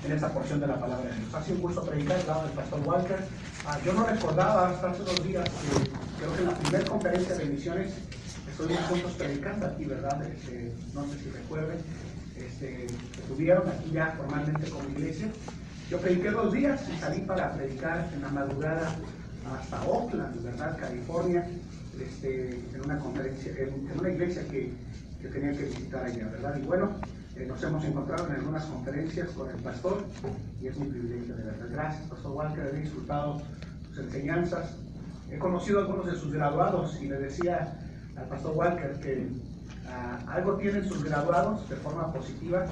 en esta porción de la palabra de Dios. Ha sido un gusto predicar al lado del pastor Walker. Yo no recordaba hasta hace unos días que creo que en la primera conferencia de misiones estuvimos juntos predicando aquí, ¿verdad? No sé si recuerden, estuvieron aquí ya formalmente como iglesia. Yo prediqué 2 días y salí para predicar en la madrugada hasta Oakland, ¿verdad? California, en una conferencia, en una iglesia que tenía que visitar allá, ¿verdad? Y bueno, nos hemos encontrado en algunas conferencias con el pastor y es mi privilegio, de verdad. Gracias, pastor Walker, he disfrutado sus enseñanzas. He conocido a algunos de sus graduados y le decía al pastor Walker que algo tienen sus graduados de forma positiva.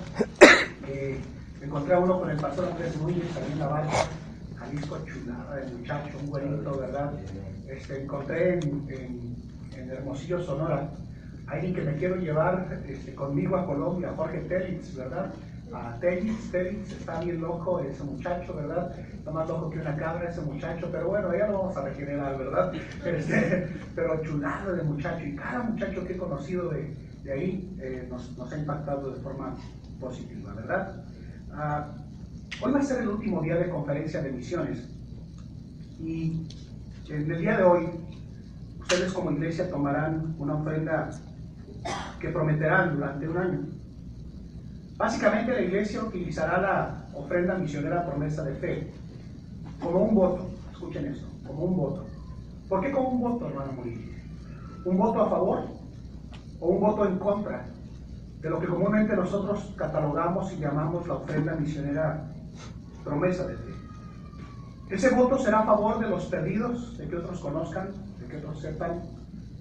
Encontré a uno con el pastor Andrés Núñez, también en la barca, Jalisco, chulada de muchacho, un güerito, ¿verdad? Encontré en Hermosillo, Sonora, alguien que me quiero llevar conmigo a Colombia, Jorge Telitz, ¿verdad? Telitz está bien loco ese muchacho, ¿verdad? Está más loco que una cabra ese muchacho, pero bueno, ya lo vamos a regenerar, ¿verdad? Pero chulada de muchacho, y cada muchacho que he conocido de ahí nos ha impactado de forma positiva, ¿verdad? Hoy va a ser el último día de conferencia de misiones y en el día de hoy ustedes como iglesia tomarán una ofrenda que prometerán durante un año. Básicamente la iglesia utilizará la ofrenda misionera promesa de fe como un voto. Escuchen esto, como un voto. ¿Por qué como un voto, hermano Murillo? ¿Un voto a favor o un voto en contra de lo que comúnmente nosotros catalogamos y llamamos la ofrenda misionera promesa de fe? Ese voto será a favor de los perdidos, de que otros conozcan, de que otros sepan,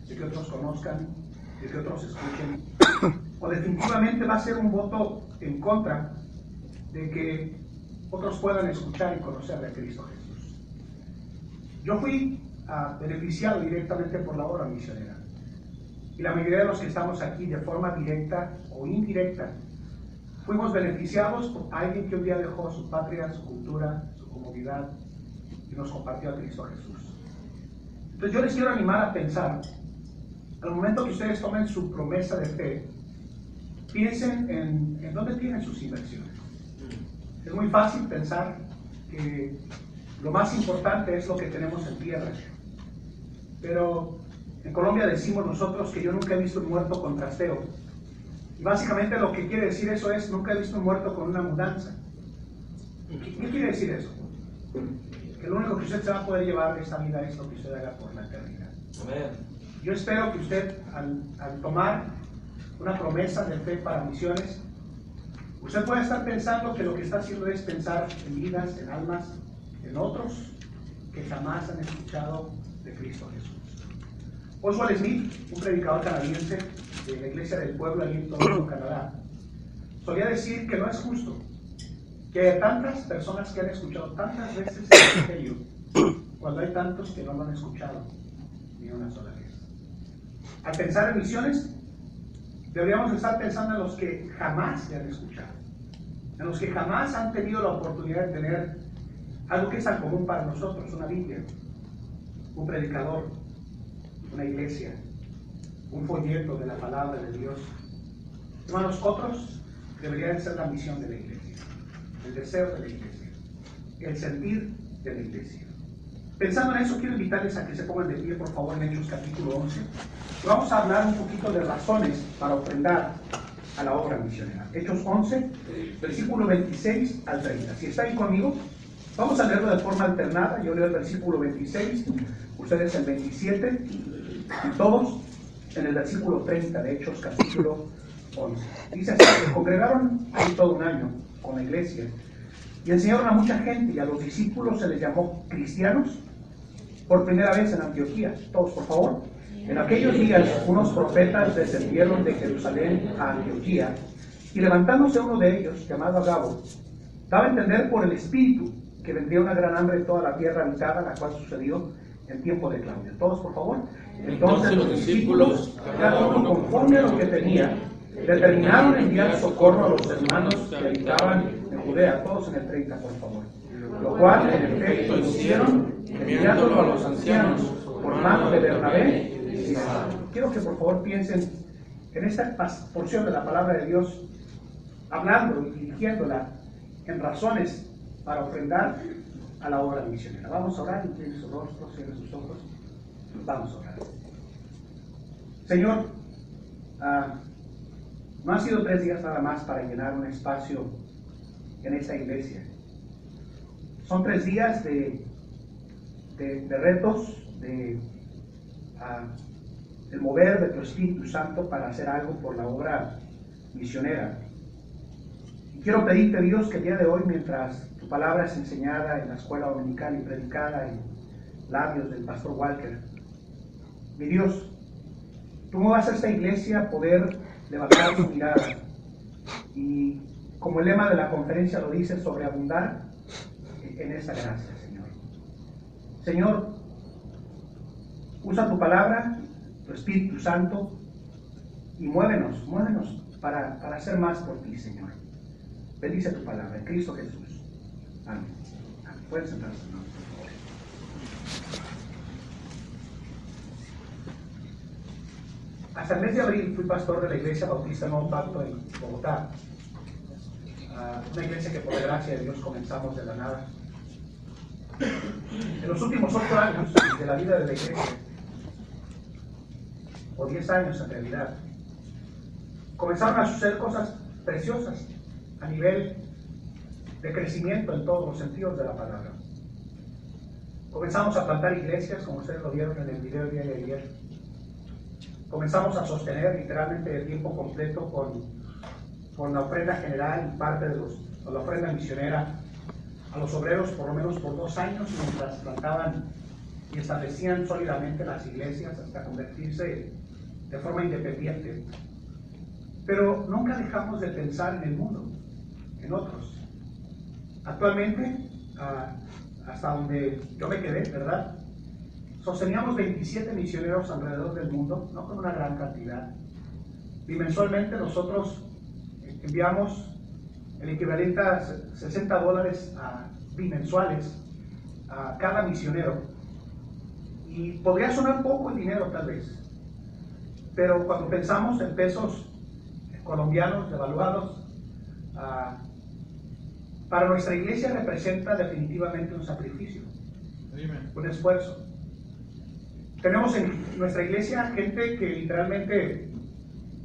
de que otros conozcan, de que otros escuchen, o definitivamente va a ser un voto en contra de que otros puedan escuchar y conocer de Cristo Jesús. Yo fui beneficiado directamente por la obra misionera, y la mayoría de los que estamos aquí de forma directa o indirecta fuimos beneficiados por alguien que un día dejó su patria, su cultura, su comodidad y nos compartió a Cristo Jesús. Entonces yo les quiero animar a pensar, al momento que ustedes tomen su promesa de fe, piensen en dónde tienen sus inversiones. Es muy fácil pensar que lo más importante es lo que tenemos en tierra, pero en Colombia decimos nosotros que yo nunca he visto un muerto con trasteo. Y básicamente lo que quiere decir eso es, nunca he visto un muerto con una mudanza. ¿Qué quiere decir eso? Que lo único que usted se va a poder llevar de esta vida es lo que usted haga por la eternidad. Amén. Yo espero que usted, al tomar una promesa de fe para misiones, usted pueda estar pensando que lo que está haciendo es pensar en vidas, en almas, en otros que jamás han escuchado de Cristo Jesús. Oswald Smith, un predicador canadiense de la Iglesia del Pueblo allí en Toronto, Canadá, solía decir que no es justo que haya tantas personas que han escuchado tantas veces el Evangelio cuando hay tantos que no lo han escuchado ni una sola vez. Al pensar en misiones, deberíamos estar pensando en los que jamás se han escuchado, en los que jamás han tenido la oportunidad de tener algo que es tan común para nosotros, una Biblia, un predicador, una iglesia, un folleto de la palabra de Dios. Hermanos, otros deberían ser la misión de la iglesia, el deseo de la iglesia, el sentir de la iglesia. Pensando en eso, quiero invitarles a que se pongan de pie, por favor, en Hechos capítulo 11. Vamos a hablar un poquito de razones para ofrendar a la obra misionera. Hechos 11, versículo 26 al 30. Si está ahí conmigo, vamos a leerlo de forma alternada. Yo leo el versículo 26, ustedes el 27, y todos en el versículo 30 de Hechos capítulo 11. Dice así: se congregaron ahí todo un año con la iglesia y enseñaron a mucha gente, y a los discípulos se les llamó cristianos por primera vez en Antioquía. Todos, por favor. En aquellos días unos profetas descendieron de Jerusalén a Antioquía, y levantándose uno de ellos, llamado Agabo, daba a entender por el Espíritu que vendría una gran hambre en toda la tierra habitada, la cual sucedió en tiempo de Claudio. Todos, por favor. Entonces los discípulos, cada uno conforme a lo que tenía, determinaron enviar socorro a los hermanos que habitaban en Judea. Todos en el 30, por favor. Lo cual en efecto hicieron, enviándolo a los ancianos por mano de Bernabé y Saulo. Quiero que por favor piensen en esta porción de la palabra de Dios, hablando y dirigiéndola en razones para ofrendar a la obra misionera. Vamos a orar, incline su rostro, cierre sus ojos. Vamos a orar. Señor, no han sido 3 días nada más para llenar un espacio en esta iglesia. Son 3 días de retos, el mover de tu Espíritu Santo para hacer algo por la obra misionera. Y quiero pedirte, Dios, que el día de hoy, mientras tu palabra es enseñada en la escuela dominical y predicada en labios del pastor Walker, mi Dios, tú muevas a esta iglesia a poder levantar su mirada y, como el lema de la conferencia lo dice, sobreabundar en esta gracia, Señor. Señor, usa tu palabra, tu Espíritu Santo, y muévenos para hacer más por ti, Señor. Bendice tu palabra, en Cristo Jesús. Amén. Amén. Pueden sentarse, ¿no? Por favor. Hasta el mes de abril fui pastor de la Iglesia Bautista Nuevo Pacto en Bogotá. Una iglesia que por la gracia de Dios comenzamos de la nada. En los últimos 8 años de la vida de la iglesia, o 10 años en realidad, comenzaron a suceder cosas preciosas a nivel de crecimiento en todos los sentidos de la palabra. Comenzamos a plantar iglesias, como ustedes lo vieron en el video del día de ayer. Comenzamos a sostener literalmente de tiempo completo con la ofrenda general y parte de la ofrenda misionera a los obreros por lo menos por 2 años, mientras plantaban y establecían sólidamente las iglesias hasta convertirse de forma independiente. Pero nunca dejamos de pensar en el mundo, en otros. Actualmente, hasta donde yo me quedé, ¿verdad? Sosteníamos 27 misioneros alrededor del mundo, no con una gran cantidad. Bimensualmente nosotros enviamos el equivalente a $60 bimensuales a cada misionero. Y podría sonar poco el dinero tal vez, pero cuando pensamos en pesos colombianos devaluados, para nuestra iglesia representa definitivamente un sacrificio, un esfuerzo. Tenemos en nuestra iglesia gente que literalmente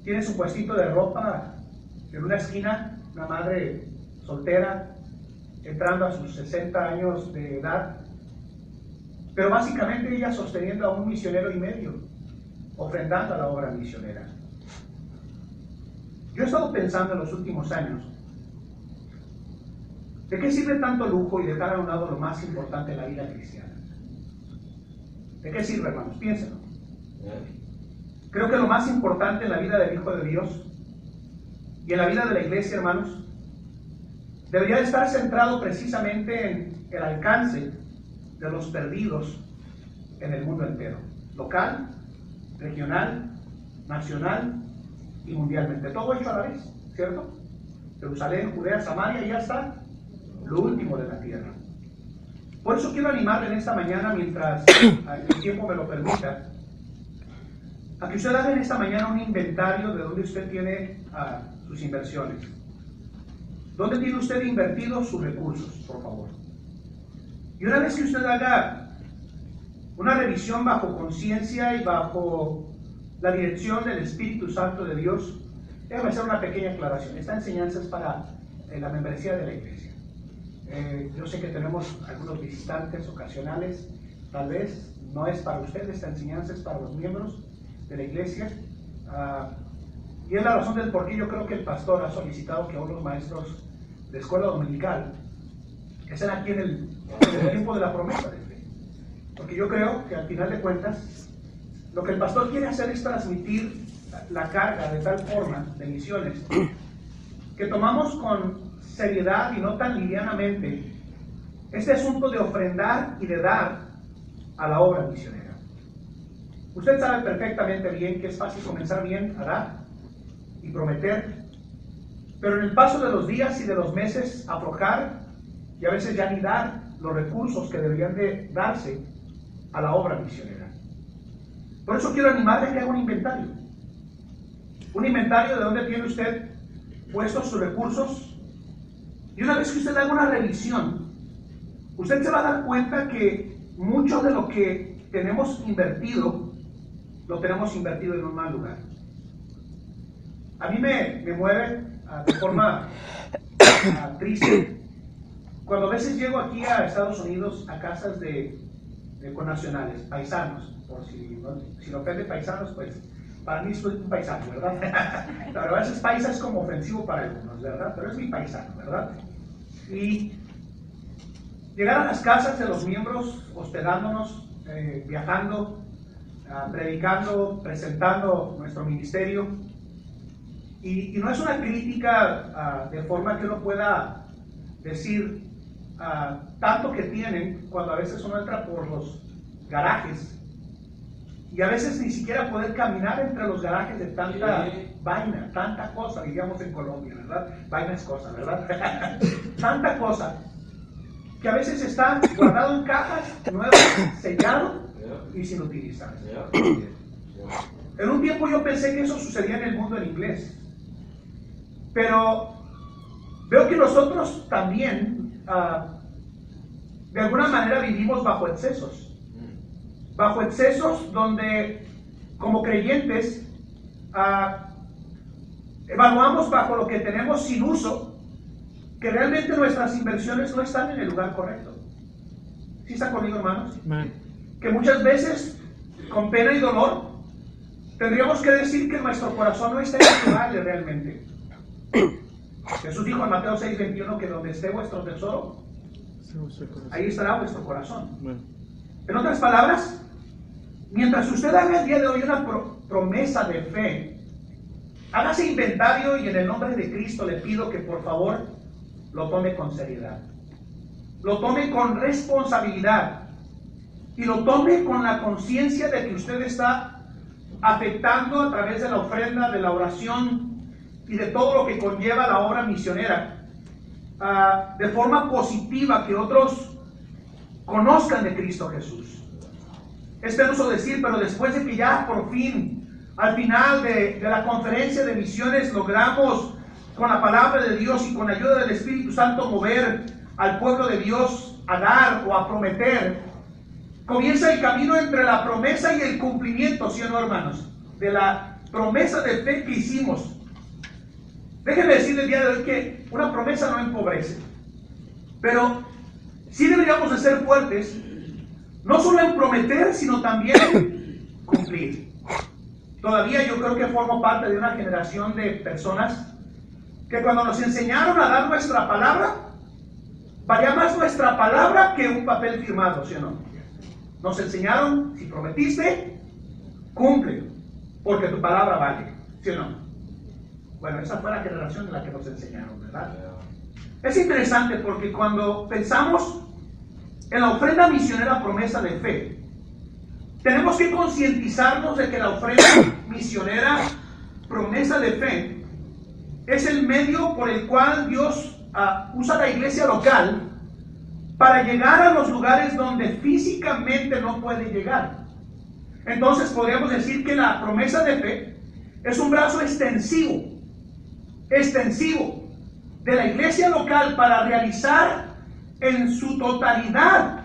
tiene su puestito de ropa en una esquina, una madre soltera, entrando a sus 60 años de edad, pero básicamente ella sosteniendo a un misionero y medio, ofrendando a la obra misionera. Yo he estado pensando en los últimos años, ¿de qué sirve tanto lujo y dejar a un lado lo más importante en la vida cristiana? ¿De qué sirve, hermanos? Piénsenlo. Creo que lo más importante en la vida del Hijo de Dios y en la vida de la iglesia, hermanos, debería de estar centrado precisamente en el alcance de los perdidos en el mundo entero, local, regional, nacional y mundialmente. Todo hecho a la vez, ¿cierto? Jerusalén, Judea, Samaria y hasta lo último de la tierra. Por eso quiero animarle en esta mañana, mientras el tiempo me lo permita, a que usted haga en esta mañana un inventario de dónde usted tiene sus inversiones. ¿Dónde tiene usted invertidos sus recursos, por favor? Y una vez que usted haga una revisión bajo conciencia y bajo la dirección del Espíritu Santo de Dios, déjame hacer una pequeña aclaración. Esta enseñanza es para la membresía de la iglesia. Yo sé que tenemos algunos visitantes ocasionales, tal vez no es para ustedes, esta enseñanza es para los miembros de la iglesia. Y es la razón del por qué yo creo que el pastor ha solicitado que aún los maestros de escuela dominical estén aquí en el tiempo de la promesa de fe. Porque yo creo que al final de cuentas, lo que el pastor quiere hacer es transmitir la carga de tal forma de misiones que tomamos con seriedad y no tan livianamente este asunto de ofrendar y de dar a la obra misionera. Usted sabe perfectamente bien que es fácil comenzar bien a dar y prometer, pero en el paso de los días y de los meses aflojar y a veces ya ni dar los recursos que deberían de darse a la obra misionera. Por eso quiero animarle a que haga un inventario de dónde tiene usted puestos sus recursos Y una vez que usted haga una revisión, usted se va a dar cuenta que mucho de lo que tenemos invertido, lo tenemos invertido en un mal lugar. A mí me mueve de forma triste cuando a veces llego aquí a Estados Unidos a casas de connacionales, paisanos, por si no ofende paisanos, pues para mí soy un paisano, ¿verdad? La verdad es que paisa es como ofensivo para algunos, ¿verdad? Pero es mi paisano, ¿verdad? Y llegar a las casas de los miembros, hospedándonos, viajando, predicando, presentando nuestro ministerio. Y no es una crítica de forma que uno pueda decir tanto que tienen cuando a veces uno entra por los garajes y a veces ni siquiera poder caminar entre los garajes de tanta vaina, tanta cosa, diríamos en Colombia, ¿verdad? Vaina es cosa, ¿verdad? Tanta cosa que a veces está guardado en cajas, nuevo, sellado y sin utilizar. En un tiempo yo pensé que eso sucedía en el mundo en inglés, pero veo que nosotros también de alguna manera vivimos bajo excesos donde como creyentes evaluamos bajo lo que tenemos sin uso, que realmente nuestras inversiones no están en el lugar correcto. ¿Sí están conmigo, hermanos? Man. Que muchas veces, con pena y dolor, tendríamos que decir que nuestro corazón no está en el lugar realmente. Jesús dijo en Mateo 6:21 que donde esté vuestro tesoro, ahí estará vuestro corazón. Man. En otras palabras, mientras usted haga el día de hoy una promesa de fe, hágase inventario y en el nombre de Cristo le pido que por favor lo tome con seriedad, lo tome con responsabilidad y lo tome con la conciencia de que usted está afectando a través de la ofrenda, de la oración y de todo lo que conlleva la obra misionera, de forma positiva, que otros conozcan de Cristo Jesús. Es penoso decir, pero después de que ya por fin, al final de la conferencia de misiones, logramos con la palabra de Dios y con la ayuda del Espíritu Santo mover al pueblo de Dios a dar o a prometer, comienza el camino entre la promesa y el cumplimiento, ¿sí o no, hermanos? De la promesa de fe que hicimos. Déjenme decirle el día de hoy que una promesa no empobrece, pero sí deberíamos de ser fuertes, no solo en prometer, sino también en cumplir. Todavía yo creo que formo parte de una generación de personas que cuando nos enseñaron a dar nuestra palabra, valía más nuestra palabra que un papel firmado, ¿sí o no? Nos enseñaron, si prometiste, cumple, porque tu palabra vale, ¿sí o no? Bueno, esa fue la generación en la que nos enseñaron, ¿verdad? Es interesante porque cuando pensamos en la ofrenda misionera promesa de fe, tenemos que concientizarnos de que la ofrenda misionera promesa de fe es el medio por el cual Dios usa la iglesia local para llegar a los lugares donde físicamente no puede llegar. Entonces podríamos decir que la promesa de fe es un brazo extensivo de la iglesia local para realizar en su totalidad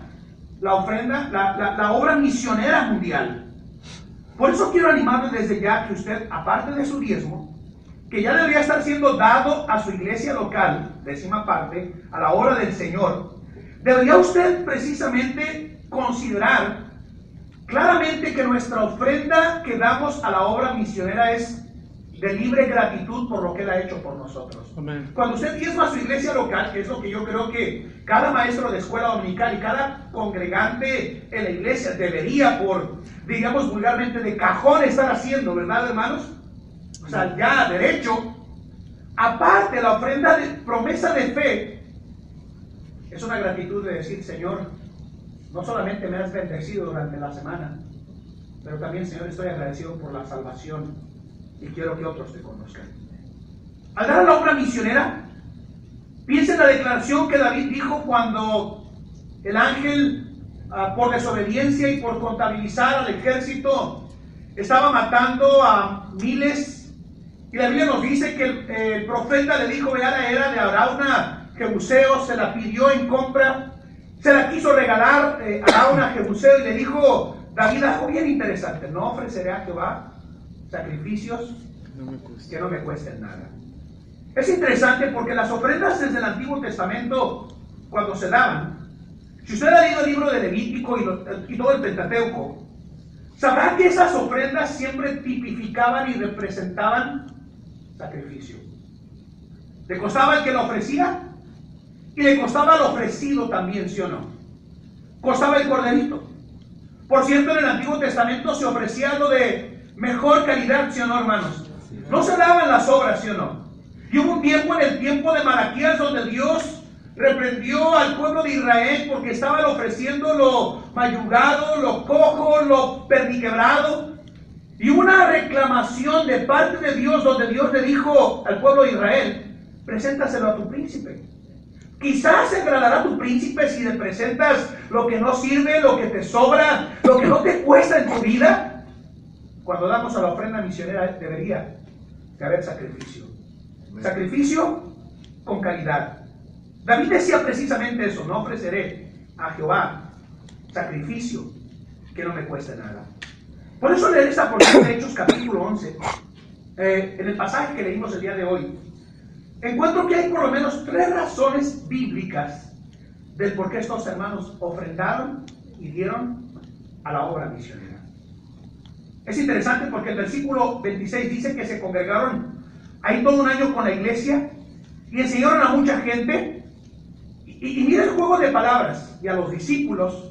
la ofrenda, la obra misionera mundial. Por eso quiero animarle desde ya que usted, aparte de su diezmo, que ya debería estar siendo dado a su iglesia local, 10ª parte, a la obra del Señor, debería usted precisamente considerar claramente que nuestra ofrenda que damos a la obra misionera es de libre gratitud por lo que Él ha hecho por nosotros. Amén. Cuando usted diezma a su iglesia local, que es lo que yo creo que cada maestro de escuela dominical y cada congregante en la iglesia debería, por, digamos vulgarmente, de cajón estar haciendo, ¿verdad, hermanos? O sea, ya derecho. Aparte, la ofrenda de promesa de fe es una gratitud de decir: Señor, no solamente me has bendecido durante la semana, pero también, Señor, estoy agradecido por la salvación y quiero que otros te conozcan. Al dar a la obra misionera, piensa en la declaración que David dijo cuando el ángel, por desobediencia y por contabilizar al ejército, estaba matando a miles. Y la Biblia nos dice que el profeta le dijo: ve a la era de Arauna Jebuseo se la pidió en compra, se la quiso regalar Arauna a Jebuseo y le dijo David algo bien interesante: no ofreceré a Jehová sacrificios que no me cuesten nada. Es interesante porque las ofrendas desde el Antiguo Testamento, cuando se daban, si usted ha leído el libro de Levítico y todo el Pentateuco, sabrá que esas ofrendas siempre tipificaban y representaban sacrificio. Le costaba el que lo ofrecía y le costaba el ofrecido también, ¿sí o no? Costaba el corderito. Por cierto, en el Antiguo Testamento se ofrecía lo de mejor calidad, ¿sí o no, hermanos? No se daban las obras, ¿sí o no? Y hubo un tiempo, en el tiempo de Malaquías, donde Dios reprendió al pueblo de Israel porque estaban ofreciendo lo mayugado, lo cojo, lo perniquebrado. Y una reclamación de parte de Dios, donde Dios le dijo al pueblo de Israel: preséntaselo a tu príncipe. Quizás se agradará a tu príncipe si le presentas lo que no sirve, lo que te sobra, lo que no te cuesta en tu vida. Cuando damos a la ofrenda misionera debería de haber sacrificio. Sacrificio con calidad. David decía precisamente eso: no ofreceré a Jehová sacrificio que no me cueste nada. Por eso leer esta porción de Hechos capítulo 11, en el pasaje que leímos el día de hoy, encuentro que hay por lo menos 3 razones bíblicas del por qué estos hermanos ofrendaron y dieron a la obra misionera. Es interesante porque el versículo 26 dice que se congregaron ahí todo un año con la iglesia y enseñaron a mucha gente. Y mira el juego de palabras. Y a los discípulos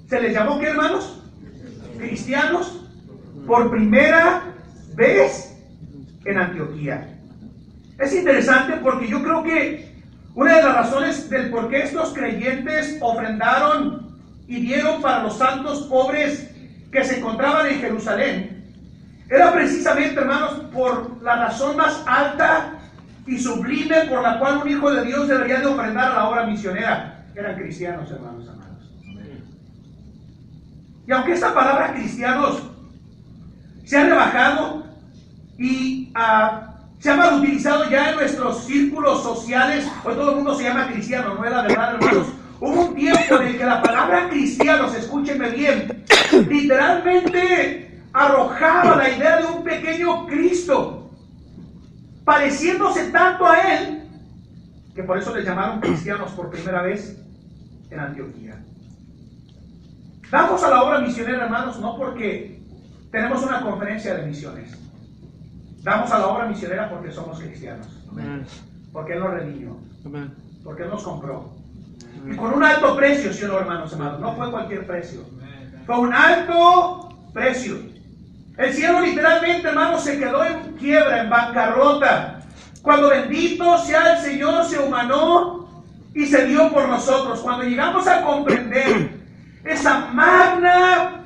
se les llamó, ¿qué, hermanos? Cristianos, por primera vez en Antioquía. Es interesante porque yo creo que una de las razones del por qué estos creyentes ofrendaron y dieron para los santos pobres que se encontraban en Jerusalén era precisamente, hermanos, por la razón más alta y sublime por la cual un hijo de Dios debería de ofrendar a la obra misionera. Eran cristianos, hermanos amados. Y aunque esta palabra cristianos se ha rebajado y se ha mal utilizado ya en nuestros círculos sociales, hoy todo el mundo se llama cristiano, no es la verdad, hermanos. Hubo un tiempo en el que la palabra cristianos, escúchenme bien, literalmente arrojaba la idea de un pequeño Cristo, pareciéndose tanto a él, que por eso les llamaron cristianos por primera vez en Antioquía. Damos a la obra misionera, hermanos, no porque tenemos una conferencia de misiones. Damos a la obra misionera porque somos cristianos. Amén. Porque Él nos redimió. Amén. Porque Él nos compró. Amén. Y con un alto precio, ¿sí o no, hermanos amados? No fue cualquier precio. Fue un alto precio. El cielo literalmente, hermanos, se quedó en quiebra, en bancarrota, cuando bendito sea el Señor se humanó y se dio por nosotros. Cuando llegamos a comprender esa magna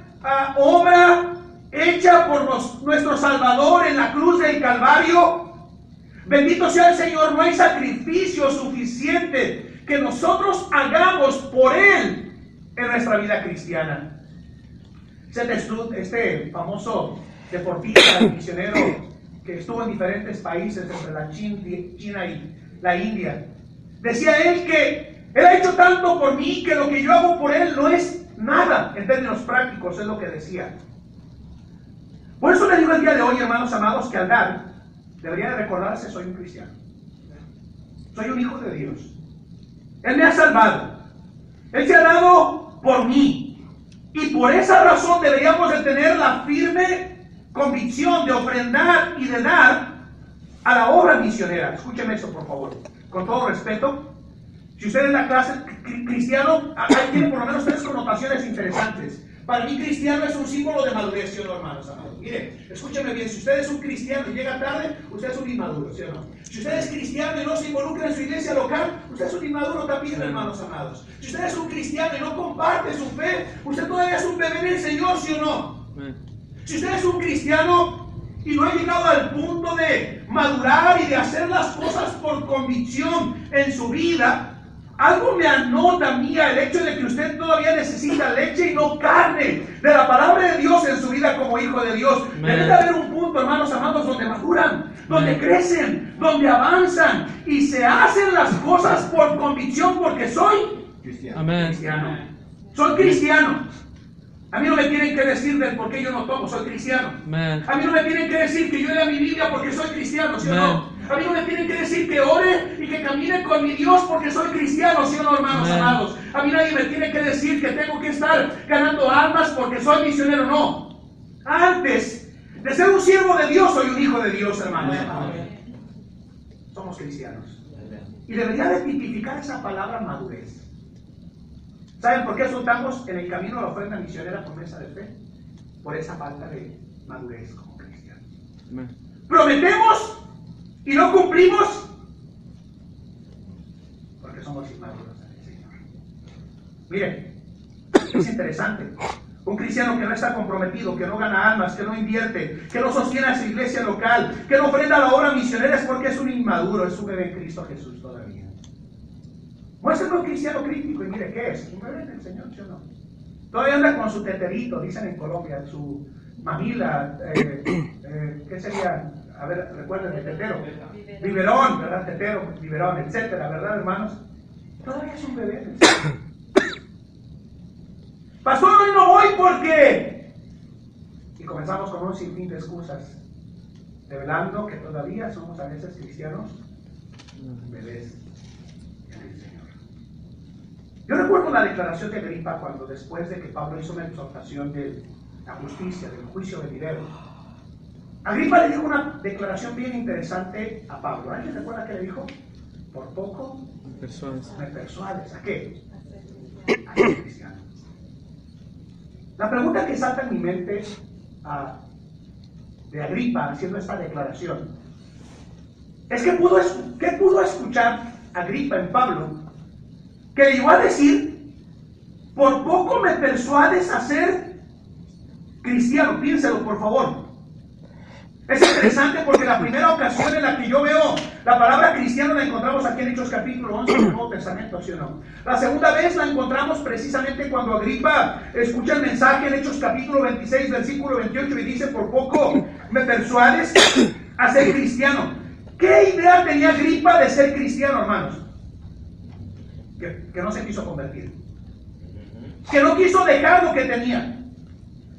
obra hecha por nuestro Salvador en la cruz del Calvario, bendito sea el Señor, no hay sacrificio suficiente que nosotros hagamos por Él en nuestra vida cristiana. Este famoso deportista y misionero que estuvo en diferentes países entre la China y la India, decía él que Él ha hecho tanto por mí que lo que yo hago por Él no es nada en términos prácticos, es lo que decía. Por eso le digo el día de hoy, hermanos amados, que al dar debería de recordarse: soy un cristiano, soy un hijo de Dios, Él me ha salvado, Él se ha dado por mí. Y por esa razón deberíamos de tener la firme convicción de ofrendar y de dar a la obra misionera. Escúcheme eso, por favor, con todo respeto. Si usted es la clase cristiano, ahí tiene por lo menos 3 connotaciones interesantes. Para mí, cristiano es un símbolo de madurez, ¿sí o no, hermanos amados? Mire, escúcheme bien, si usted es un cristiano y llega tarde, usted es un inmaduro, ¿sí o no? Si usted es cristiano y no se involucra en su iglesia local, usted es un inmaduro también, hermanos amados. Si usted es un cristiano y no comparte su fe, usted todavía es un bebé en el Señor, ¿sí o no? Si usted es un cristiano y no ha llegado al punto de madurar y de hacer las cosas por convicción en su vida, algo me anota a mí el hecho de que usted todavía necesita leche y no carne de la palabra de Dios en su vida como hijo de Dios. Debe de haber un punto, hermanos amados, donde maduran, donde crecen, donde avanzan y se hacen las cosas por convicción, porque soy cristiano. Soy cristiano. A mí no me tienen que decir del por qué yo no tomo, soy cristiano. A mí no me tienen que decir que yo lea mi Biblia porque soy cristiano, ¿sí o no? A mí no me tienen que decir que ore y que camine con mi Dios porque soy cristiano, ¿sí o no, hermanos amados? A mí nadie me tiene que decir que tengo que estar ganando almas porque soy misionero, no. Antes de ser un siervo de Dios, soy un hijo de Dios, hermanos. Somos cristianos. Y debería de tipificar esa palabra madurez. ¿Saben por qué soltamos en el camino la ofrenda misionera promesa de fe? Por esa falta de madurez como cristianos. Prometemos y no cumplimos porque somos inmaduros en el Señor. Miren, es interesante. Un cristiano que no está comprometido, que no gana almas, que no invierte, que no sostiene a su iglesia local, que no ofrenda la obra misionera, es porque es un inmaduro, es un bebé en Cristo Jesús todavía. Muéstrenme un cristiano crítico y mire, ¿qué es? Un bebé en el Señor, ¿sí o no? Todavía anda con su teterito, dicen en Colombia, su mamila, ¿qué sería? A ver, recuerden, el tetero. Biberón, ¿verdad? Tetero, biberón, etcétera, ¿verdad, hermanos? Todavía es un bebé en el Señor. Pastor, hoy no voy porque... Y comenzamos con un sinfín de excusas, revelando que todavía somos a veces cristianos bebés en el Señor. Yo recuerdo la declaración de Agripa cuando después de que Pablo hizo una exhortación de la justicia, del juicio venidero, Agripa le dijo una declaración bien interesante a Pablo. ¿Alguien recuerda qué le dijo? Por poco me persuades. ¿A qué? A ser cristiano. La pregunta que salta en mi mente de Agripa haciendo esta declaración es ¿qué pudo escuchar Agripa en Pablo que le iba a decir por poco me persuades a ser cristiano? Piénselo, por favor. Es interesante porque la primera ocasión en la que yo veo la palabra cristiano la encontramos aquí en Hechos capítulo 11 del Nuevo Testamento, ¿sí o no? La segunda vez la encontramos precisamente cuando Agripa escucha el mensaje en Hechos capítulo 26, versículo 28 y dice, por poco me persuades a ser cristiano. ¿Qué idea tenía Agripa de ser cristiano, hermanos? Que no se quiso convertir. Que no quiso dejar lo que tenía.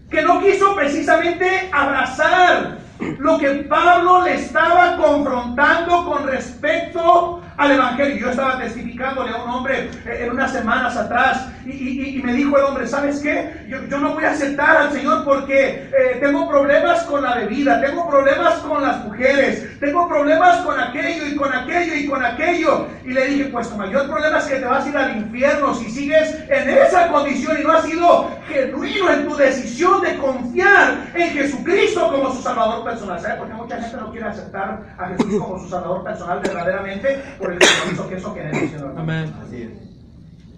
Que no quiso precisamente abrazar lo que Pablo le estaba confrontando con respecto al Evangelio. Yo estaba testificándole a un hombre en unas semanas atrás y me dijo el hombre, ¿sabes qué? Yo no voy a aceptar al Señor porque tengo problemas con la bebida, tengo problemas con las mujeres, tengo problemas con aquello y con aquello y con aquello. Y le dije, pues tu mayor problema es que te vas a ir al infierno si sigues en esa condición y no has sido genuino en tu decisión de confiar en Jesucristo como su Salvador personal. ¿Sabe por qué mucha gente no quiere aceptar a Jesús como su Salvador personal verdaderamente? Por el compromiso que eso genera. Amén. Así es.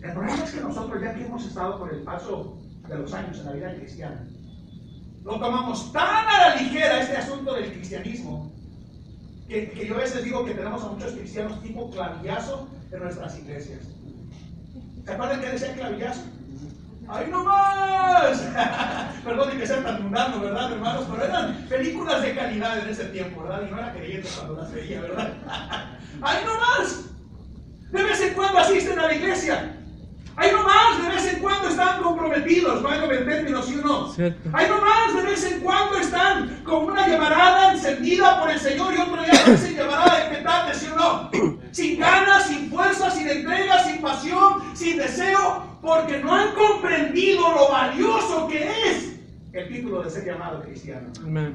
El problema es que nosotros, ya que hemos estado por el paso de los años en la vida cristiana, lo tomamos tan a la ligera este asunto del cristianismo que yo a veces digo que tenemos a muchos cristianos tipo clavillazo en nuestras iglesias. ¿Se acuerdan que decía clavillazo? ¡Ay, no más! Perdón que sea tan mundano, ¿verdad, hermanos? Pero eran películas de calidad en ese tiempo, ¿verdad? Y no era creyente cuando las veía, ¿verdad? ¡Ay, no más! De vez en cuando asisten a la iglesia. ¡Ay, no más! De vez en cuando están comprometidos, válgame el término, ¿sí o no? ¡Ay, no más! De vez en cuando están con una llamarada encendida por el Señor y otro día aparecen llamarada de petate, ¿sí o no? Sin ganas, sin fuerza, sin entrega, sin pasión, sin deseo, porque no han comprendido lo valioso que es el título de ser llamado cristiano. Amén.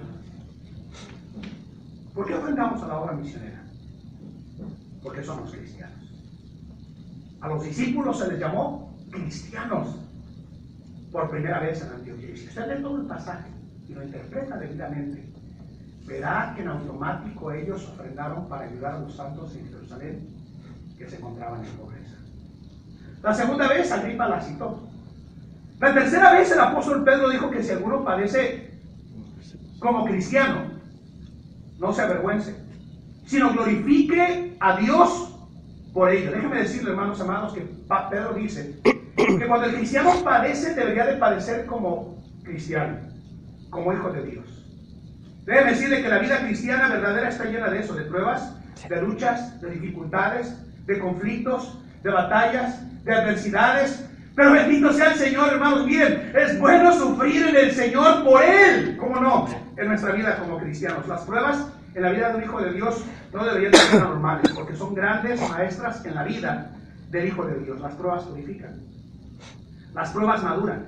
¿Por qué ofrendamos a la obra misionera? Porque somos cristianos. A los discípulos se les llamó cristianos por primera vez en Antioquía. Y si usted lee todo el pasaje y lo interpreta debidamente, verá que en automático ellos ofrendaron para ayudar a los santos en Jerusalén que se encontraban en pobreza. La segunda vez Agripa la citó. La tercera vez el apóstol Pedro dijo que si alguno padece como cristiano, no se avergüence, sino glorifique a Dios por ello. Déjenme decirle, hermanos amados, que Pedro dice que cuando el cristiano padece, debería de padecer como cristiano, como hijo de Dios. Déjenme decirle que la vida cristiana verdadera está llena de eso, de pruebas, de luchas, de dificultades, de conflictos, de batallas, de adversidades. Pero bendito sea el Señor, hermanos. Miren, es bueno sufrir en el Señor por Él. ¿Cómo no? En nuestra vida como cristianos. Las pruebas en la vida de un hijo de Dios no deberían ser normales, porque son grandes maestras en la vida del hijo de Dios. Las pruebas purifican. Las pruebas maduran.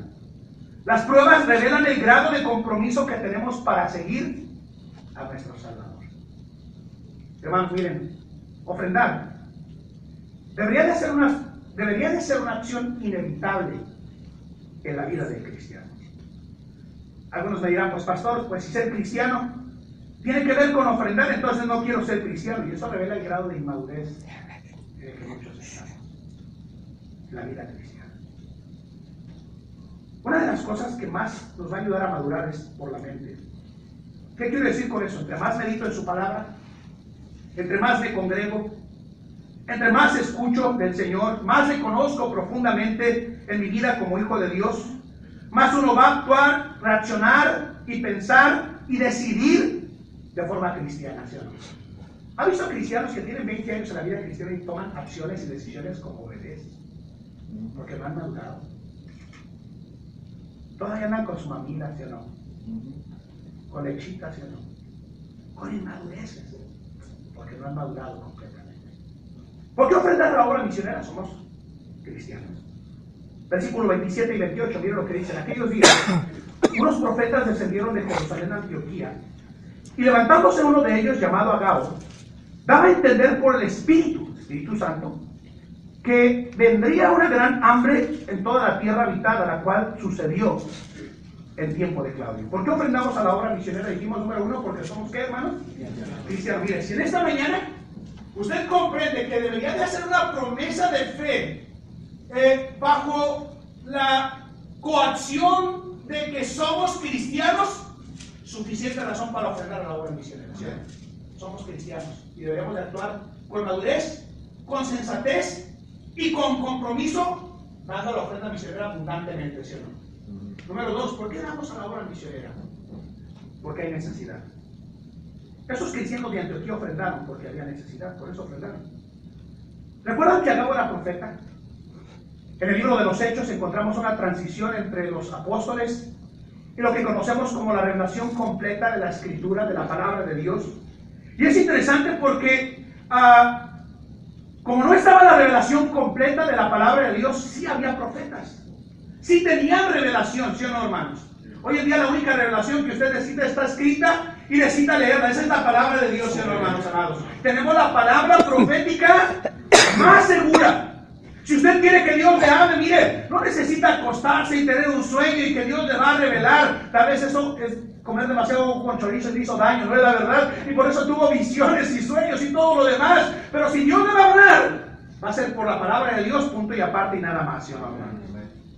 Las pruebas revelan el grado de compromiso que tenemos para seguir a nuestro Salvador. Hermanos, miren, ofrendar debería de ser una acción inevitable en la vida del cristiano. Algunos me dirán, pues pastor, pues si ser cristiano tiene que ver con ofrendar, entonces no quiero ser cristiano. Y eso revela el grado de inmadurez en el que muchos estamos en la vida cristiana. Una de las cosas que más nos va a ayudar a madurar es por la mente. ¿Qué quiero decir con eso? Entre más medito en su palabra, entre más me congrego, entre más escucho del Señor, más le conozco profundamente en mi vida como hijo de Dios, más uno va a actuar, reaccionar y pensar y decidir de forma cristiana, ¿sí o no? ¿Ha visto cristianos que tienen 20 años en la vida cristiana y toman acciones y decisiones como bebés? Porque no han madurado. Todavía andan con su mamila, ¿sí o no? Con lechitas, ¿sí o no? Con inmadureces, porque no han madurado completamente. ¿Por qué ofrendar a la obra misionera? Somos cristianos. Versículo 27 y 28, miren lo que dicen. Aquellos días, unos profetas descendieron de Jerusalén a Antioquía, y levantándose uno de ellos, llamado Agabo, daba a entender por el Espíritu Santo, que vendría una gran hambre en toda la tierra habitada, la cual sucedió en tiempo de Claudio. ¿Por qué ofrendamos a la obra misionera? Dijimos, número uno, porque somos, ¿qué, hermanos? Cristianos. Mire, si en esta mañana usted comprende que debería de hacer una promesa de fe bajo la coacción de que somos cristianos, suficiente razón para ofrendar a la obra misionera. ¿Sí? Somos cristianos y deberíamos de actuar con madurez, con sensatez y con compromiso, dando la ofrenda misionera abundantemente, ¿sí o no? Número dos, ¿por qué damos a la obra misionera? Porque hay necesidad. Esos cristianos de Antioquía ofrendaron porque había necesidad, por eso ofrendaron. ¿Recuerdan que Agabo era profeta? En el libro de los Hechos encontramos una transición entre los apóstoles y lo que conocemos como la revelación completa de la Escritura, de la palabra de Dios. Y es interesante porque como no estaba la revelación completa de la palabra de Dios, sí había profetas. Sí tenían revelación, ¿sí o no, hermanos? Hoy en día la única revelación que usted necesita está escrita y necesita leerla. Esa es la palabra de Dios, ¿sí o no, hermanos amados? Tenemos la palabra profética más segura. Si usted quiere que Dios le hable, mire, no necesita acostarse y tener un sueño y que Dios le va a revelar. Tal vez eso es comer demasiado con chorizo y le hizo daño, no es la verdad. Y por eso tuvo visiones y sueños y todo lo demás. Pero si Dios le va a hablar, va a ser por la palabra de Dios, punto y aparte y nada más, ¿sí o no, hermanos?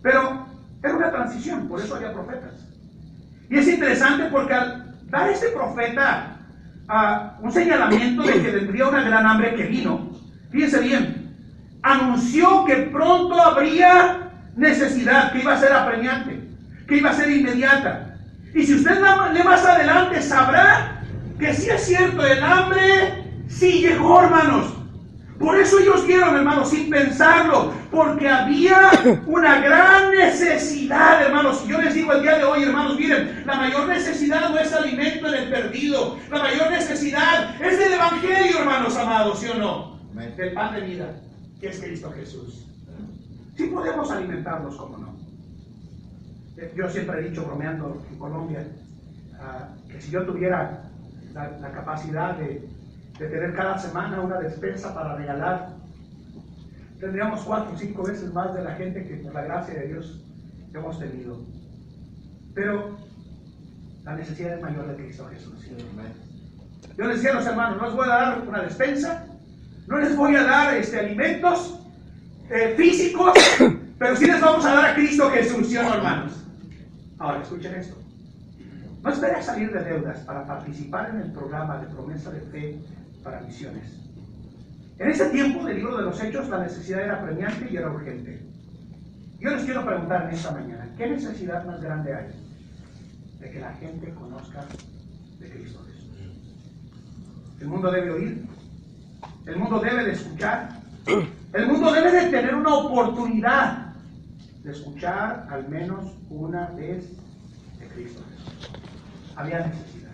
Pero era una transición, por eso había profetas. Y es interesante porque al dar este profeta un señalamiento de que vendría una gran hambre que vino, fíjense bien, anunció que pronto habría necesidad, que iba a ser apremiante, que iba a ser inmediata. Y si usted lee más adelante, sabrá que sí es cierto, el hambre sí llegó, hermanos. Por eso ellos dieron, hermanos, sin pensarlo, porque había una gran necesidad, hermanos. Y yo les digo el día de hoy, hermanos, miren, la mayor necesidad no es alimento en el perdido. La mayor necesidad es del Evangelio, hermanos amados, ¿sí o no? Del pan de vida, que es Cristo Jesús. Sí podemos alimentarnos, ¿cómo no? Yo siempre he dicho, bromeando en Colombia, que si yo tuviera la capacidad de tener cada semana una despensa para regalar, tendríamos 4 o 5 veces más de la gente que por la gracia de Dios hemos tenido. Pero la necesidad es mayor de Cristo Jesús. Yo les decía a los hermanos, no les voy a dar una despensa, no les voy a dar alimentos físicos, pero sí les vamos a dar a Cristo Jesús, ¿sí o no, hermanos? Ahora, escuchen esto. No esperes salir de deudas para participar en el programa de promesa de fe para misiones. En ese tiempo del libro de los Hechos, la necesidad era apremiante y era urgente. Yo les quiero preguntar en esta mañana, ¿qué necesidad más grande hay de que la gente conozca de Cristo Jesús? El mundo debe oír, el mundo debe de escuchar, el mundo debe de tener una oportunidad de escuchar al menos una vez de Cristo Jesús. Había necesidad.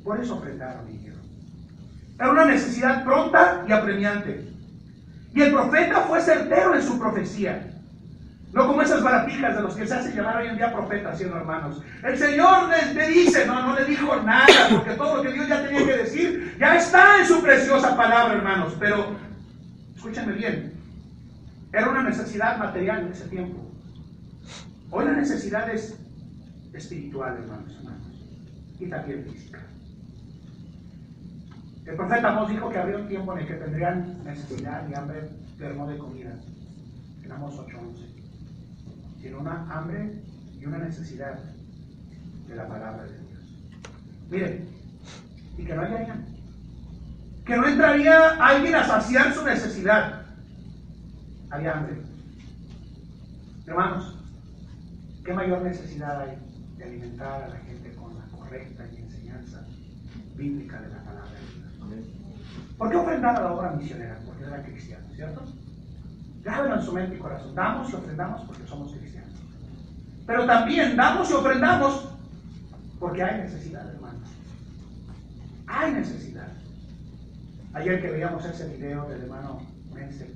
Por eso ofrendaron y dijeron. Era una necesidad pronta y apremiante. Y el profeta fue certero en su profecía. No como esas baratijas de los que se hacen llamar hoy en día profetas, ¿sí, hermanos? El Señor le dice, no le dijo nada, porque todo lo que Dios ya tenía que decir ya está en su preciosa palabra, hermanos. Pero, escúchenme bien, era una necesidad material en ese tiempo. Hoy la necesidad es espiritual, hermanos, y también física. El profeta Amós dijo que habría un tiempo en el que tendrían necesidad y hambre, pero no de comida. En Amós 8:11. Sino una hambre y una necesidad de la palabra de Dios. Miren, y que no hallarían. Que no entraría alguien a saciar su necesidad. Había hambre. Hermanos, ¿qué mayor necesidad hay de alimentar a la gente con la correcta enseñanza bíblica de la palabra de Dios? ¿Por qué ofrendar a la obra misionera? Porque era cristiano, ¿cierto? Déjalo en su mente y corazón. Damos y ofrendamos porque somos cristianos. Pero también damos y ofrendamos porque hay necesidad, hermanos. Hay necesidad. Ayer que veíamos ese video del hermano Menzel,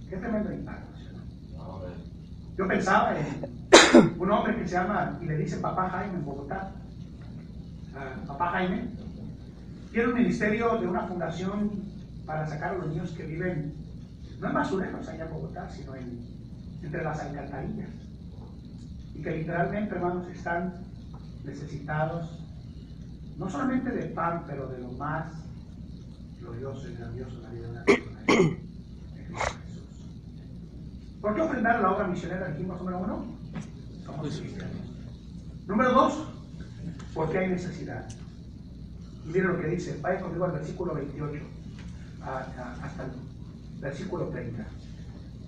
qué tremendo impacto, ¿no? Yo pensaba en un hombre que se llama, y le dice Papá Jaime en Bogotá. Papá Jaime tiene un ministerio de una fundación para sacar a los niños que viven, no en basureros allá en Bogotá, sino entre las alcantarillas. Y que literalmente, hermanos, están necesitados, no solamente de pan, pero de lo más glorioso y grandioso en la vida de una persona, de Cristo Jesús. ¿Por qué ofrendar a la obra misionera? Dijimos, número 1, somos cristianos. Número 2, porque hay necesidad. Y miren lo que dice, vaya conmigo al versículo 28 hasta el versículo 30.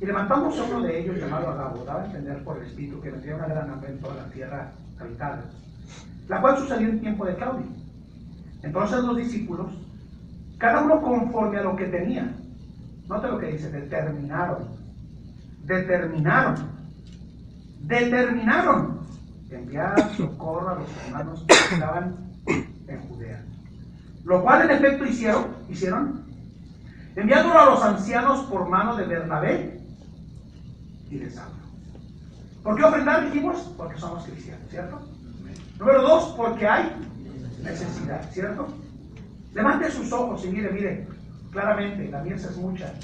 Y levantándose uno de ellos, llamado Agabo, daba a entender por el Espíritu que vendría una gran hambre en toda la tierra habitada, la cual sucedió en tiempo de Claudio. Entonces los discípulos, cada uno conforme a lo que tenía, note lo que dice, determinaron enviar socorro a los hermanos que estaban en Judea. Lo cual en efecto hicieron, enviándolo a los ancianos por mano de Bernabé y de Saulo. ¿Por qué ofrendar? Dijimos, porque somos cristianos, ¿cierto? Número 2, porque hay necesidad, ¿cierto? Levante sus ojos y mire, claramente, la mies es mucha.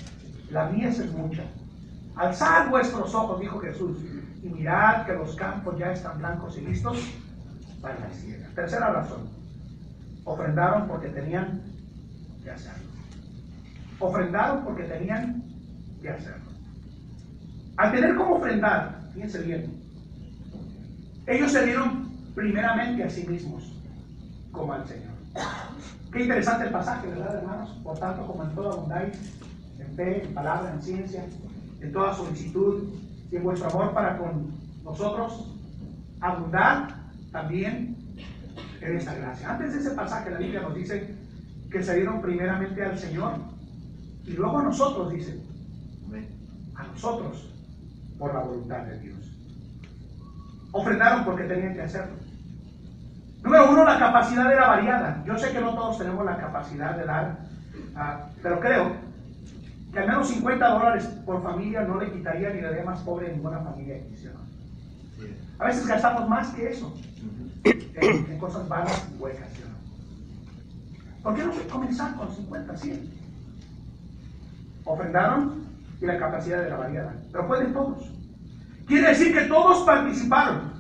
Alzad vuestros ojos, dijo Jesús, y mirad que los campos ya están blancos y listos para la siega. Tercera razón, ofrendaron porque tenían que hacerlo. Al tener como ofrendar, fíjense bien, ellos se dieron primeramente a sí mismos como al Señor. Qué interesante el pasaje, ¿verdad, hermanos? Por tanto, como en todo abundáis, en fe, en palabra, en ciencia, en toda solicitud y en vuestro amor para con nosotros, abundar también en esta gracia. Antes de ese pasaje, la Biblia nos dice que se dieron primeramente al Señor y luego a nosotros, dice, a nosotros, por la voluntad de Dios. Ofrendaron porque tenían que hacerlo. Número 1, la capacidad era variada. Yo sé que no todos tenemos la capacidad de dar, pero creo que al menos $50 por familia no le quitaría ni le daría más pobre a ninguna familia cristiana. A veces gastamos más que eso en cosas vanas y huecas, ¿no? ¿Por qué no comenzar con 50, 100? Ofrendaron y la capacidad era variada, pero fue de todos. Quiere decir que todos participaron.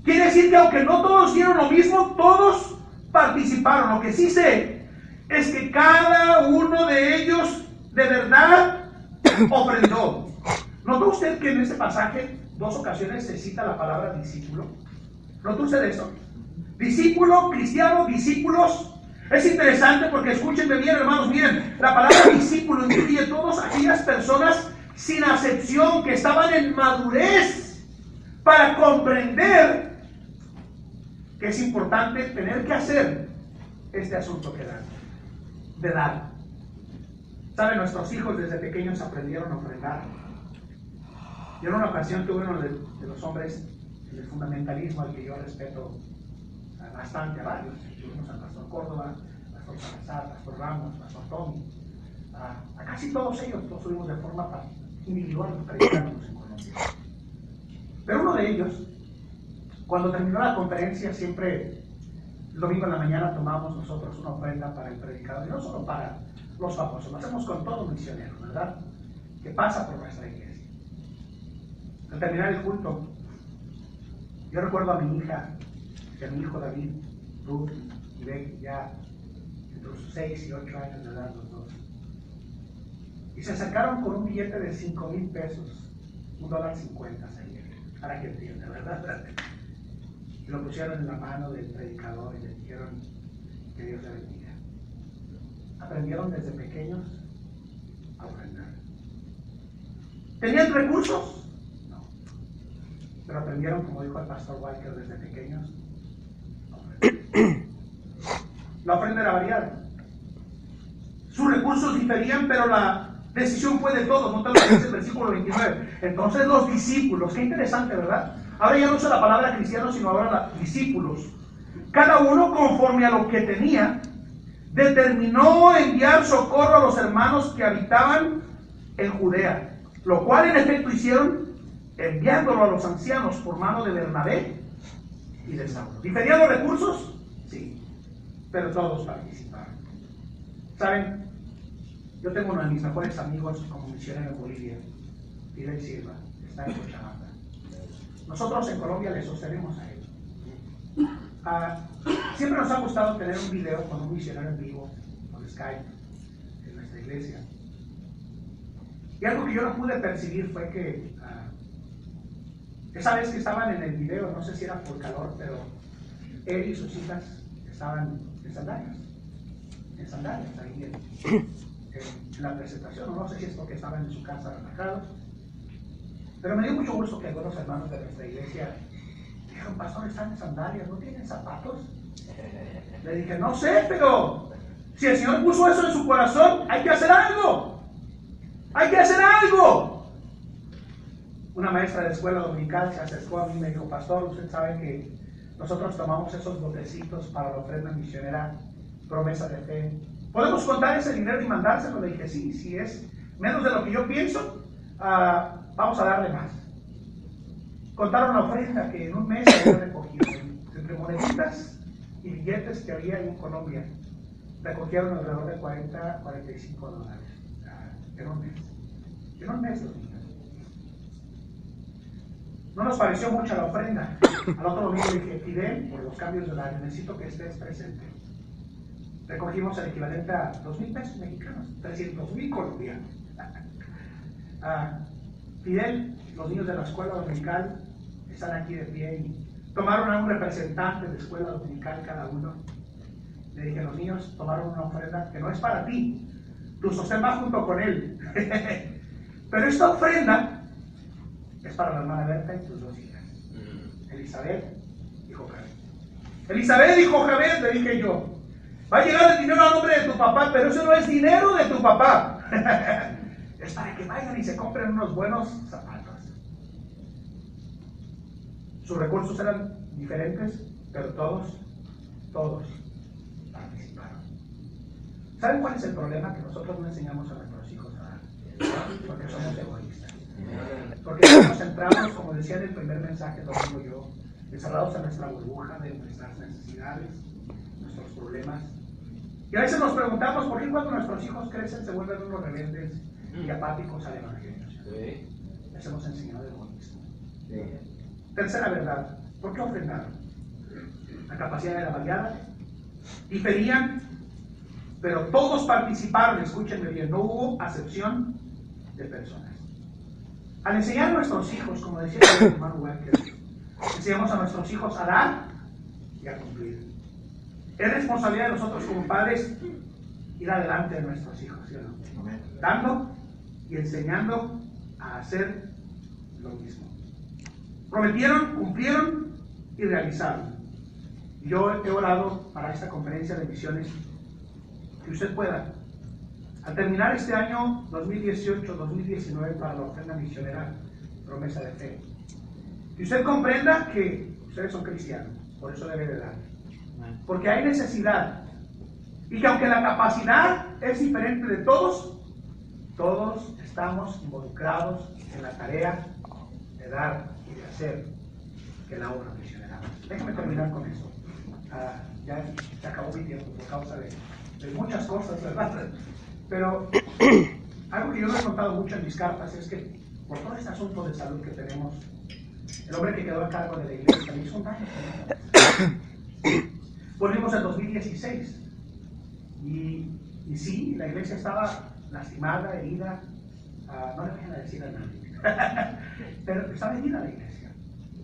Quiere decir que aunque no todos hicieron lo mismo, todos participaron. Lo que sí sé es que cada uno de ellos de verdad ofrendó. ¿Notó usted que en este pasaje 2 ocasiones se cita la palabra discípulo? ¿Notó usted eso? Discípulo, cristiano, discípulos. Es interesante porque escúchenme bien, hermanos, miren, la palabra discípulo incluye a todas aquellas personas sin acepción que estaban en madurez para comprender que es importante tener que hacer este asunto que dan, de dar. ¿Saben? Nuestros hijos desde pequeños aprendieron a ofrendar. Yo en una ocasión tuve uno de los hombres del fundamentalismo al que yo respeto bastante a varios. Tuvimos al pastor Córdoba, pastor Salazar, pastor Ramos, pastor Tommy. A casi todos ellos los tuvimos de forma individual, predicándonos en Colombia. Pero uno de ellos, cuando terminó la conferencia, siempre el domingo en la mañana tomamos nosotros una ofrenda para el predicador, y no solo para los famosos, lo hacemos con todo misionero, ¿verdad? Que pasa por nuestra iglesia. Al terminar el culto, yo recuerdo a mi hija, y a mi hijo David, Ruth y Becky, ya entre los 6 y 8 años de edad los dos. Y se acercaron con un billete de 5,000 pesos, $1.50 para que entienda, ¿verdad? Y lo pusieron en la mano del predicador y le dijeron que Dios le bendiga. Aprendieron desde pequeños a ofrendar. ¿Tenían recursos? No. Pero aprendieron, como dijo el pastor Walker, desde pequeños a ofrendar. La ofrenda era variada. Sus recursos diferían, pero la decisión fue de todos. No te lo dice el versículo 29. Entonces los discípulos, qué interesante, ¿verdad? Ahora ya no usa la palabra cristianos, sino ahora discípulos. Cada uno, conforme a lo que tenía, determinó enviar socorro a los hermanos que habitaban en Judea, lo cual en efecto hicieron, enviándolo a los ancianos por mano de Bernabé y de Saulo. ¿Diferían los recursos? Sí, pero todos participaron. ¿Saben? Yo tengo uno de mis mejores amigos como misionero en Bolivia, Fidel Silva, está en Cochabamba. Nosotros en Colombia le sostenemos a él. Siempre nos ha gustado tener un video con un misionero en vivo, con Skype, en nuestra iglesia. Y algo que yo no pude percibir fue que esa vez que estaban en el video, no sé si era por calor, pero él y sus hijas estaban en sandalias. En sandalias, ahí en la presentación. No sé si es porque estaban en su casa relajados. Pero me dio mucho gusto que algunos hermanos de nuestra iglesia dijeron: pastor, están en sandalias, ¿no tienen zapatos? Le dije: no sé, pero si el Señor puso eso en su corazón, hay que hacer algo. ¡Hay que hacer algo! Una maestra de escuela dominical se acercó a mí y me dijo: pastor, usted sabe que nosotros tomamos esos botecitos para la ofrenda misionera, promesa de fe. ¿Podemos contar ese dinero y mandárselo? Le dije: sí, si es menos de lo que yo pienso, vamos a darle más. Contaron la ofrenda que en un mes había recogido, entre moneditas y billetes que había en Colombia. Recogieron alrededor de $45 en un mes. En un mes, los niños. No nos pareció mucha la ofrenda. Al otro domingo dije: Fidel, por los cambios de horario, necesito que estés presente. Recogimos el equivalente a 2,000 pesos mexicanos, 300,000 colombianos. Fidel, los niños de la escuela dominical están aquí de pie y tomaron a un representante de escuela dominical cada uno. Le dije: los niños tomaron una ofrenda que no es para ti, tu sostén va junto con él. Pero esta ofrenda es para la hermana Berta y sus 2 hijas, Elizabeth y Jocabet. Elizabeth y Jocabet, le dije yo: va a llegar el dinero a nombre de tu papá, pero eso no es dinero de tu papá. Es para que vayan y se compren unos buenos zapatos. Sus recursos eran diferentes, pero todos participaron. ¿Saben cuál es el problema? Que nosotros no enseñamos a nuestros hijos a dar. Porque somos egoístas. Porque estamos centrados, como decía en el primer mensaje, lo digo yo, encerrados en nuestra burbuja de nuestras necesidades, nuestros problemas. Y a veces nos preguntamos por qué cuando nuestros hijos crecen se vuelven unos rebeldes y apáticos al evangelio. Sí. Les hemos enseñado el egoísmo. Sí. Tercera verdad: ¿por qué ofrendaron? La capacidad era variada, diferían, pero todos participaron. Escúchenme bien, no hubo acepción de personas. Al enseñar a nuestros hijos, como decía el hermano Walker, enseñamos a nuestros hijos a dar y a cumplir. Es responsabilidad de nosotros como padres ir adelante de nuestros hijos, ¿sí o no? Dando y enseñando a hacer lo mismo. Prometieron, cumplieron y realizaron. Yo he orado para esta conferencia de misiones que usted pueda, al terminar este año 2018-2019 para la ofrenda misionera Promesa de Fe, que usted comprenda que ustedes son cristianos, por eso debe de dar. Porque hay necesidad. Y que aunque la capacidad es diferente de todos, todos estamos involucrados en la tarea de dar y de hacer que la obra misionera. Déjame terminar con eso. Ya se acabó mi tiempo por causa de muchas cosas, ¿verdad? Pero algo que yo no he contado mucho en mis cartas es que por todo este asunto de salud que tenemos, el hombre que quedó a cargo de la iglesia le hizo un daño. Volvimos al 2016 y sí, la iglesia estaba lastimada, herida, no le vayan a decir a nadie, pero estaba herida la iglesia.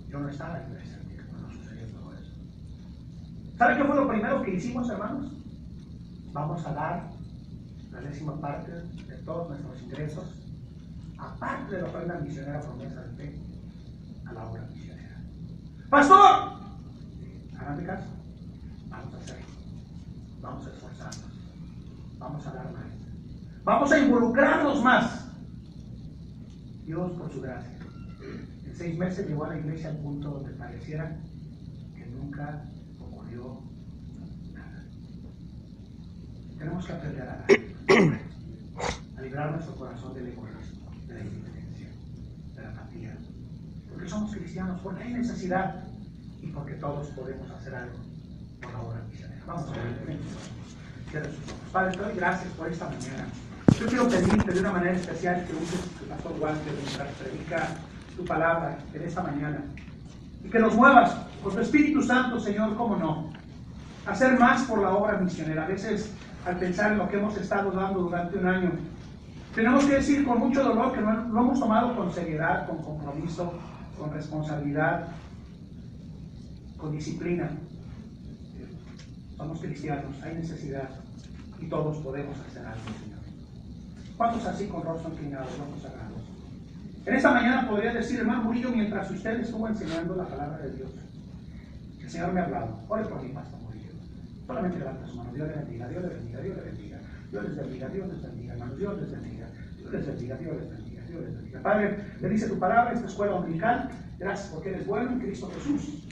Yo no estaba en la iglesia cuando sucedió todo eso. ¿Sabe qué fue lo primero que hicimos, hermanos? Vamos a dar la 10ª parte de todos nuestros ingresos, aparte de la ofrenda misionera Promesa de Fe, a la obra misionera. ¡Pastor! Háganme caso. Vamos a hacerlo. Vamos a esforzarnos. Vamos a dar más. Vamos a involucrarnos más. Dios, por su gracia, en 6 meses llevó a la iglesia al punto donde pareciera que nunca ocurrió nada. Tenemos que aprender a dar, a librar nuestro corazón del egoísmo, de la indiferencia, de la apatía. Porque somos cristianos, porque hay necesidad y porque todos podemos hacer algo por la obra misionera. Vamos a ver. Padre, te doy gracias por esta mañana. Yo quiero pedirte de una manera especial que uses el pastor Walter mientras predica tu palabra en esta mañana. Y que nos muevas con tu Espíritu Santo, Señor, cómo no. Hacer más por la obra misionera. A veces, al pensar en lo que hemos estado dando durante un año, tenemos que decir con mucho dolor que no lo hemos tomado con seriedad, con compromiso, con responsabilidad, con disciplina. Somos cristianos, hay necesidad y todos podemos hacer algo, Señor. ¿Cuántos así con rostro inclinado, ojos cerrados? En esta mañana podría decir, hermano Murillo, mientras usted estuvo enseñando la palabra de Dios, el Señor me ha hablado. Ore por mi pastor Murillo. Solamente levanta su mano. Dios le bendiga, Dios le bendiga, Dios le bendiga. Dios les bendiga, Dios les bendiga, hermanos. Dios les bendiga, Dios les bendiga, Dios les bendiga, Dios les bendiga. Padre, le dice tu palabra, esta escuela dominical. Gracias porque eres bueno en Cristo Jesús.